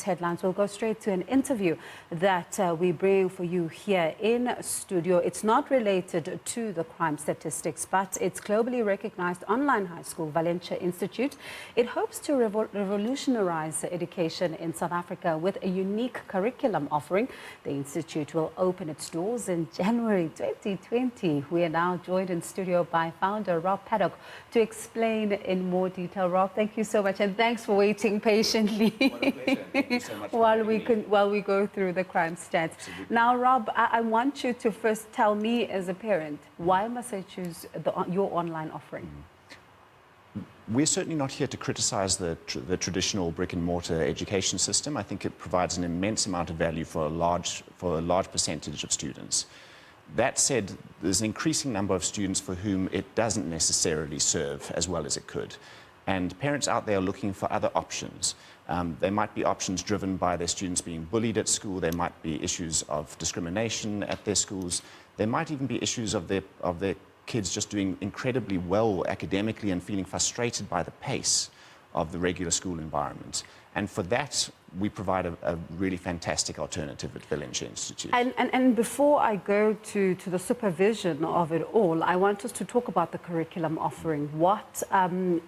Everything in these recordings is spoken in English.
Headlines. We'll go straight to an interview that we bring for you here in studio. It's not related to the crime statistics, but it's globally recognized online high school, Valenture Institute. It hopes to revolutionize education in South Africa with a unique curriculum offering. The institute will open its doors in January 2020. We are now joined in studio by founder Rob Paddock to explain in more detail. Rob, thank you so much, and thanks for waiting patiently. What a pleasure. So while we go through the crime stats. Absolutely. Now, Rob, I want you to first tell me as a parent, why must I choose your online offering? We're certainly not here to criticize the traditional brick-and-mortar education system. I think it provides an immense amount of value for a large percentage of students. That said, there's an increasing number of students for whom it doesn't necessarily serve as well as it could. And parents out there are looking for other options. There might be options driven by their students being bullied at school. There might be issues of discrimination at their schools. There might even be issues of their kids just doing incredibly well academically and feeling frustrated by the pace of the regular school environment. And for that, we provide a really fantastic alternative at Valenture Institute. And before I go to the supervision of it all, I want us to talk about the curriculum offering. What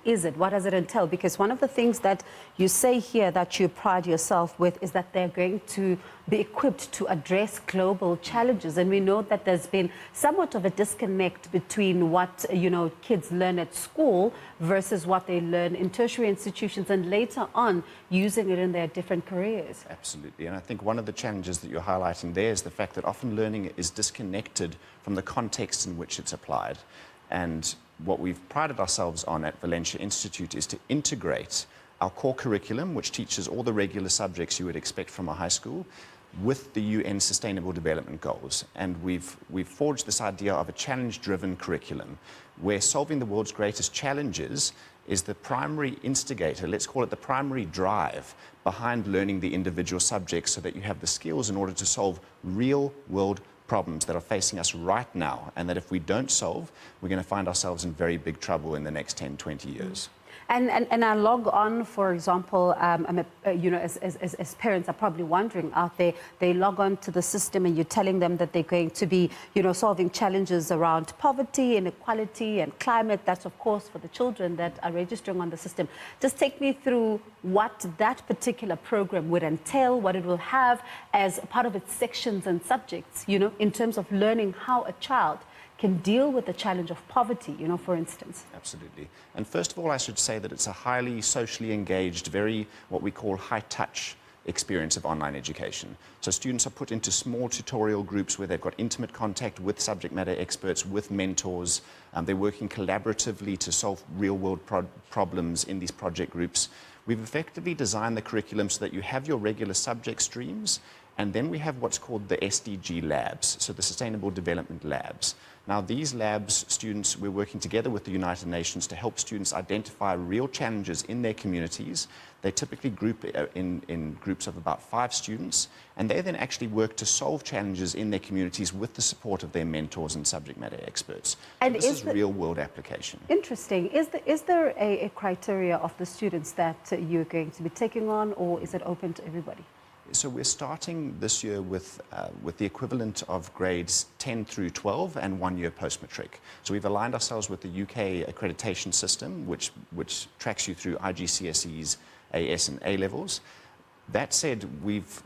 is it? What does it entail? Because one of the things that you say here that you pride yourself with is that they're going to be equipped to address global challenges. And we know that there's been somewhat of a disconnect between what, kids learn at school versus what they learn in tertiary institutions and later on using it in their different careers. Absolutely, and I think one of the challenges that you're highlighting there is the fact that often learning is disconnected from the context in which it's applied. And what we've prided ourselves on at Valenture Institute is to integrate our core curriculum, which teaches all the regular subjects you would expect from a high school, with the UN Sustainable Development Goals. And we've forged this idea of a challenge-driven curriculum, where solving the world's greatest challenges is the primary instigator, let's call it the primary drive, behind learning the individual subjects so that you have the skills in order to solve real-world problems that are facing us right now, and that if we don't solve, we're going to find ourselves in very big trouble in the next 10, 20 years. And I log on, for example, as parents are probably wondering out there, they log on to the system and you're telling them that they're going to be, solving challenges around poverty, inequality and climate. That's, of course, for the children that are registering on the system. Just take me through what that particular program would entail, what it will have as part of its sections and subjects, in terms of learning how a child can deal with the challenge of poverty, for instance. Absolutely. And first of all, I should say that it's a highly socially engaged, very what we call high-touch experience of online education. So students are put into small tutorial groups where they've got intimate contact with subject matter experts, with mentors. They're working collaboratively to solve real-world problems in these project groups. We've effectively designed the curriculum so that you have your regular subject streams, and then we have what's called the SDG labs, so the Sustainable Development Labs. Now, these labs, we're working together with the United Nations to help students identify real challenges in their communities. They typically group in groups of about 5 students, and they then actually work to solve challenges in their communities with the support of their mentors and subject matter experts. And so this is real-world application. Interesting. Is there a criteria of the students that you're going to be taking on, or is it open to everybody? So we're starting this year with the equivalent of grades 10 through 12 and 1 year post-matric. So we've aligned ourselves with the UK accreditation system, which tracks you through IGCSEs, AS and A levels. That said, we've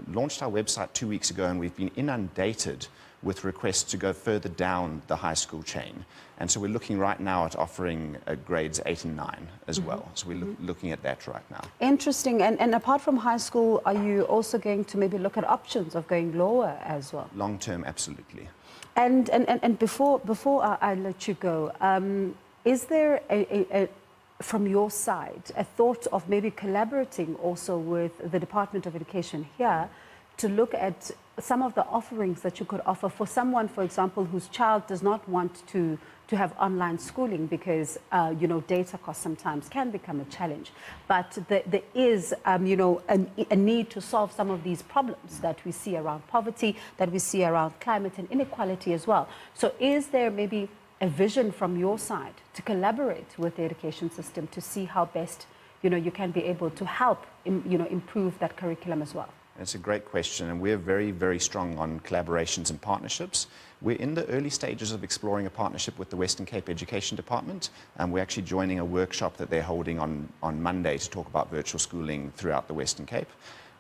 launched our website 2 weeks ago, and we've been inundated with requests to go further down the high school chain. And so we're looking right now at offering grades 8 and 9 as well. So we're looking at that right now. Interesting. And apart from high school, are you also going to maybe look at options of going lower as well? Long term, absolutely. And before I let you go, is there from your side a thought of maybe collaborating also with the Department of Education here to look at some of the offerings that you could offer for someone, for example, whose child does not want to have online schooling because, data costs sometimes can become a challenge. But there is, a need to solve some of these problems that we see around poverty, that we see around climate and inequality as well. So is there maybe a vision from your side to collaborate with the education system to see how best you can be able to help improve that curriculum as well? It's a great question, and we're very, very strong on collaborations and partnerships. We're in the early stages of exploring a partnership with the Western Cape Education Department, and we're actually joining a workshop that they're holding on Monday to talk about virtual schooling throughout the Western Cape.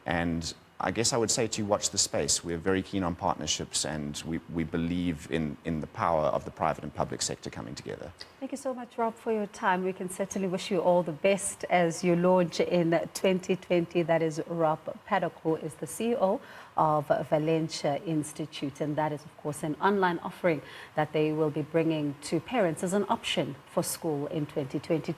And I guess I would say to you, watch the space. We're very keen on partnerships, and we believe in the power of the private and public sector coming together. Thank you so much, Rob, for your time. We can certainly wish you all the best as you launch in 2020. That is Rob Paddock, who is the CEO of Valenture Institute. And that is, of course, an online offering that they will be bringing to parents as an option for school in 2022.